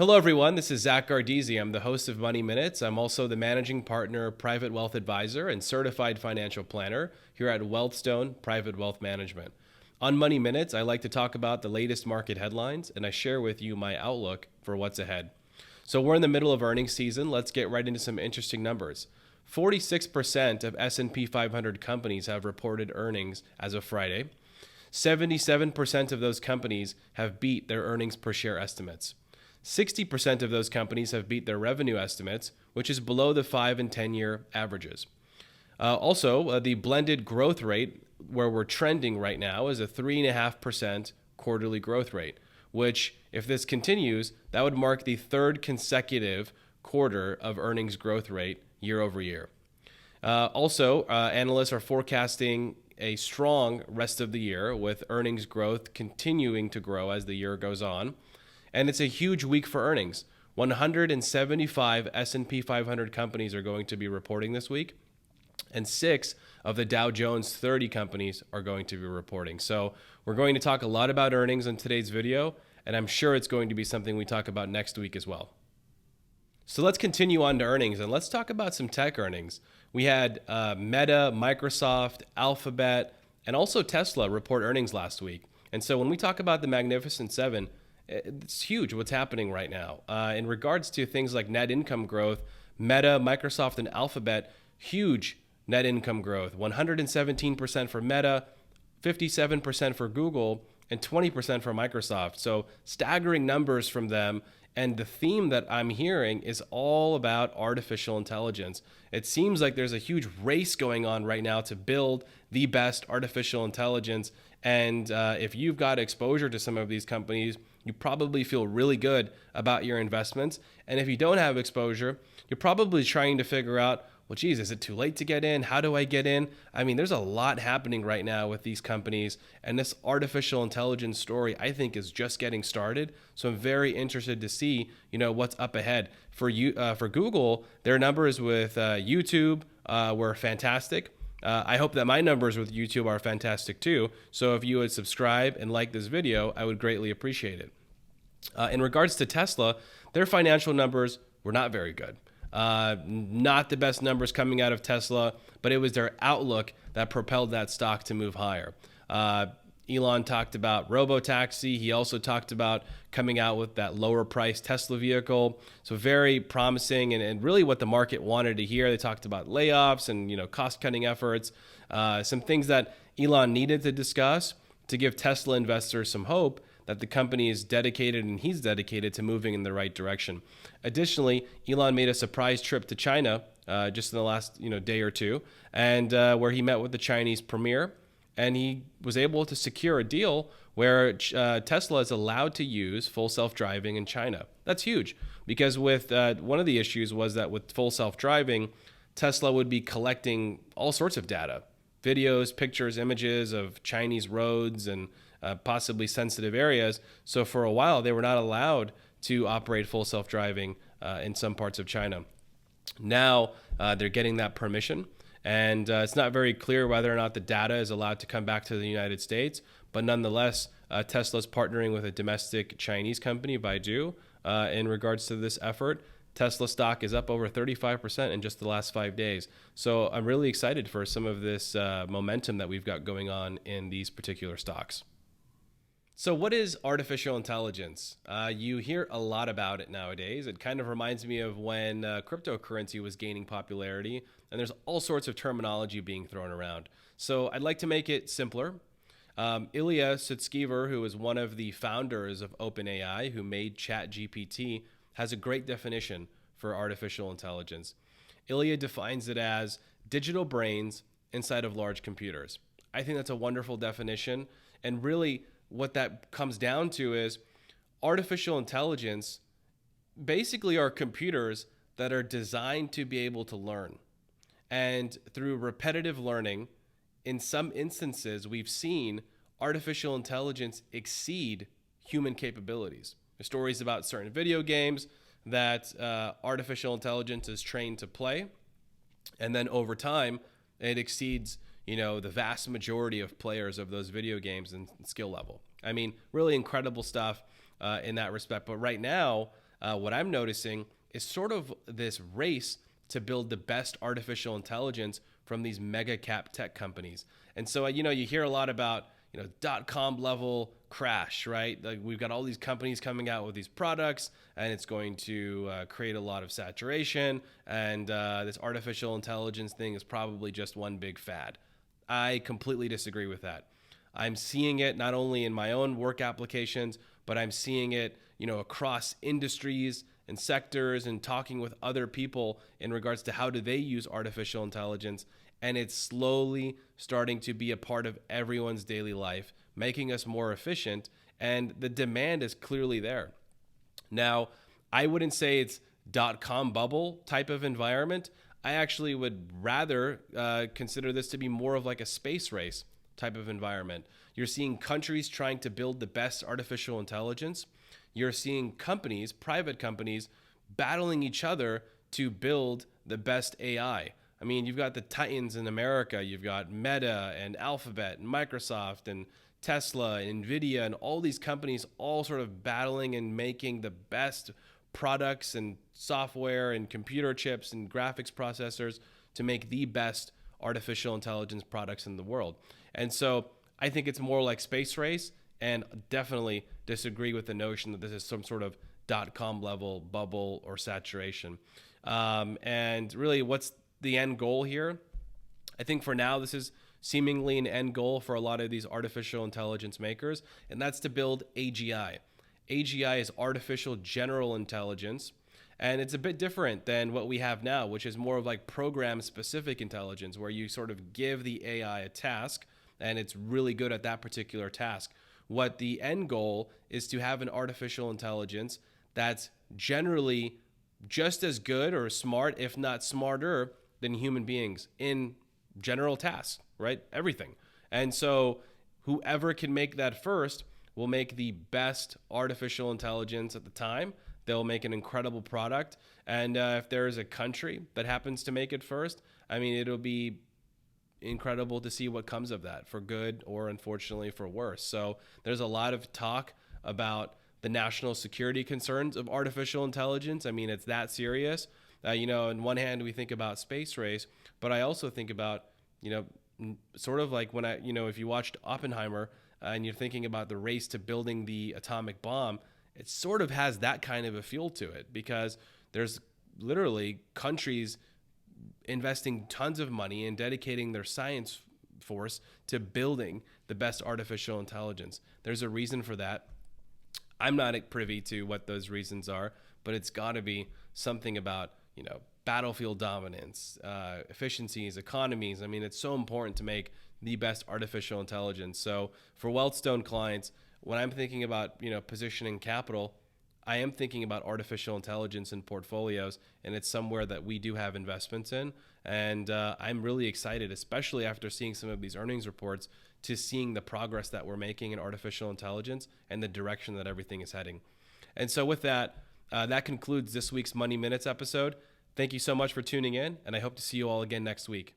Hello, everyone. This is Zak Gardezy. I'm the host of Money Minutes. I'm also the managing partner, private wealth advisor, and certified financial planner here at Wealthstone Private Wealth Management. On Money Minutes, I like to talk about the latest market headlines, and I share with you my outlook for what's ahead. So we're in the middle of earnings season. Let's get right into some interesting numbers. 46% of S&P 500 companies have reported earnings as of Friday. 77% of those companies have beat their earnings per share estimates. 60% of those companies have beat their revenue estimates, which is below the 5 and 10-year averages. Also, the blended growth rate, where we're trending right now, is a 3.5% quarterly growth rate, which, if this continues, that would mark the third consecutive quarter of earnings growth rate year over year. Analysts are forecasting a strong rest of the year, with earnings growth continuing to grow as the year goes on. And it's a huge week for earnings. 175 S&P 500 companies are going to be reporting this week, and 6 of the Dow Jones 30 companies are going to be reporting. So we're going to talk a lot about earnings in today's video, and I'm sure it's going to be something we talk about next week as well. So let's continue on to earnings, and let's talk about some tech earnings. We had Meta, Microsoft, Alphabet, and also Tesla report earnings last week. And so when we talk about the Magnificent Seven, it's huge what's happening right now. In regards to things like net income growth, Meta, Microsoft, and Alphabet, huge net income growth. 117% for Meta, 57% for Google, and 20% for Microsoft. So staggering numbers from them. And the theme that I'm hearing is all about artificial intelligence. It seems like there's a huge race going on right now to build the best artificial intelligence. And if you've got exposure to some of these companies, you probably feel really good about your investments. And if you don't have exposure, you're probably trying to figure out, well, geez, is it too late to get in? How do I get in? I mean, there's a lot happening right now with these companies. And this artificial intelligence story, I think, is just getting started. So I'm very interested to see, what's up ahead. For Google, their numbers with YouTube were fantastic. I hope that my numbers with YouTube are fantastic too. So if you would subscribe and like this video, I would greatly appreciate it. In regards to Tesla, their financial numbers were not very good. Not the best numbers coming out of Tesla, but it was their outlook that propelled that stock to move higher. Elon talked about robotaxi. He also talked about coming out with that lower price Tesla vehicle. So very promising and really what the market wanted to hear. They talked about layoffs and cost cutting efforts, some things that Elon needed to discuss to give Tesla investors some hope that the company is dedicated and he's dedicated to moving in the right direction. Additionally, Elon made a surprise trip to China just in the last day or two, and where he met with the Chinese premier. And he was able to secure a deal where Tesla is allowed to use full self-driving in China. That's huge because with one of the issues was that with full self-driving, Tesla would be collecting all sorts of data, videos, pictures, images of Chinese roads and possibly sensitive areas. So for a while, they were not allowed to operate full self-driving in some parts of China. Now they're getting that permission. And it's not very clear whether or not the data is allowed to come back to the United States. But nonetheless, Tesla's partnering with a domestic Chinese company, Baidu, in regards to this effort. Tesla stock is up over 35% in just the last 5 days. So I'm really excited for some of this momentum that we've got going on in these particular stocks. So what is artificial intelligence? You hear a lot about it nowadays. It kind of reminds me of when cryptocurrency was gaining popularity, and there's all sorts of terminology being thrown around. So I'd like to make it simpler. Ilya Sutskever, who is one of the founders of OpenAI, who made ChatGPT, has a great definition for artificial intelligence. Ilya defines it as digital brains inside of large computers. I think that's a wonderful definition, and really what that comes down to is artificial intelligence basically are computers that are designed to be able to learn. And through repetitive learning, in some instances, we've seen artificial intelligence exceed human capabilities. There's stories about certain video games that artificial intelligence is trained to play, and then over time, it exceeds the vast majority of players of those video games and skill level. I mean, really incredible stuff in that respect. But right now, what I'm noticing is sort of this race to build the best artificial intelligence from these mega cap tech companies. And so, you hear a lot about, dot-com level crash, right? Like we've got all these companies coming out with these products, and it's going to create a lot of saturation. And this artificial intelligence thing is probably just one big fad. I completely disagree with that. I'm seeing it not only in my own work applications, but I'm seeing it, across industries and sectors, and talking with other people in regards to how do they use artificial intelligence. And it's slowly starting to be a part of everyone's daily life, making us more efficient. And the demand is clearly there. Now, I wouldn't say it's dot-com bubble type of environment. I actually would rather consider this to be more of like a space race type of environment. You're seeing countries trying to build the best artificial intelligence. You're seeing companies, private companies, battling each other to build the best AI. I mean, you've got the titans in America. You've got Meta and Alphabet and Microsoft and Tesla and Nvidia and all these companies all sort of battling and making the best products and software and computer chips and graphics processors to make the best artificial intelligence products in the world. And so I think it's more like space race, and definitely disagree with the notion that this is some sort of dot-com level bubble or saturation. And really, what's the end goal here? I think for now, this is seemingly an end goal for a lot of these artificial intelligence makers, and that's to build AGI. AGI is artificial general intelligence, and it's a bit different than what we have now, which is more of like program-specific intelligence, where you sort of give the AI a task, and it's really good at that particular task. What the end goal is to have an artificial intelligence that's generally just as good or smart, if not smarter, than human beings in general tasks, right? Everything. And so whoever can make that first will make the best artificial intelligence at the time. They'll make an incredible product. And if there is a country that happens to make it first, I mean, it'll be incredible to see what comes of that, for good or unfortunately for worse. So there's a lot of talk about the national security concerns of artificial intelligence. I mean, it's that serious. On one hand, we think about space race, but I also think about, sort of like when if you watched Oppenheimer and you're thinking about the race to building the atomic bomb, it sort of has that kind of a feel to it, because there's literally countries investing tons of money and dedicating their science force to building the best artificial intelligence. There's a reason for that. I'm not privy to what those reasons are, but it's got to be something about, battlefield dominance, efficiencies, economies. I mean, it's so important to make the best artificial intelligence. So for Wealthstone clients, when I'm thinking about, positioning capital, I am thinking about artificial intelligence in portfolios, and it's somewhere that we do have investments in. And I'm really excited, especially after seeing some of these earnings reports, to seeing the progress that we're making in artificial intelligence and the direction that everything is heading. And so with that, that concludes this week's Money Minutes episode. Thank you so much for tuning in, and I hope to see you all again next week.